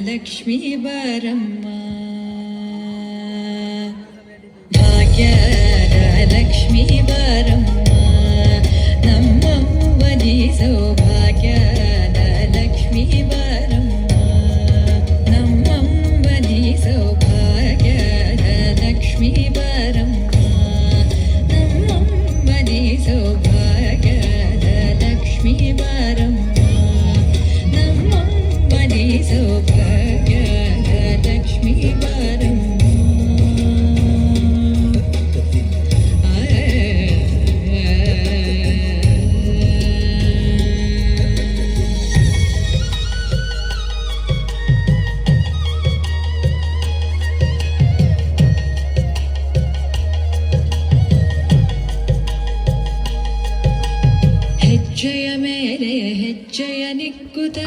ಲಕ್ಷ್ಮೀ ಬಾರಮ್ಮ ಭಾಗ್ಯದ ಲಕ್ಷ್ಮೀ ಬಾರಮ್ಮ ನಮ್ಮವ್ವನಿ ಸೌಭಾಗ್ಯದ ಲಕ್ಷ್ಮೀ ಬಾರಮ್ಮ ನಮ್ಮವ್ವನಿ ಸೌಭಾಗ್ಯದ ಲಕ್ಷ್ಮೀ ಬಾರಮ್ಮ ನಮ್ಮವ್ವನಿ ಸೌಭಾಗ್ಯದ ಲಕ್ಷ್ಮೀ ಬಾರಮ್ಮ ನಮ್ಮವ್ವನಿ ಸೌಭಾಗ್ಯದ ಲಕ್ಷ್ಮೀ ಬಾರಮ್ಮ ಹೆಜ್ಜೆಯ ಮೇಲೆ ಹೆಜ್ಜೆಯ ನಿಕ್ಕುತ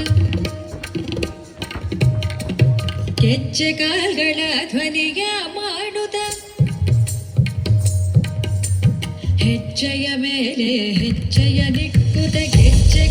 ಗೆಜ್ಜೆ ಕಾಲ್ಗಳ ಧ್ವನಿಯ ಮಾಡುತ್ತ ಹೆಜ್ಜೆಯ ಮೇಲೆ ಹೆಜ್ಜೆಯ ನಿಕ್ಕುತ ಗೆಜ್ಜೆ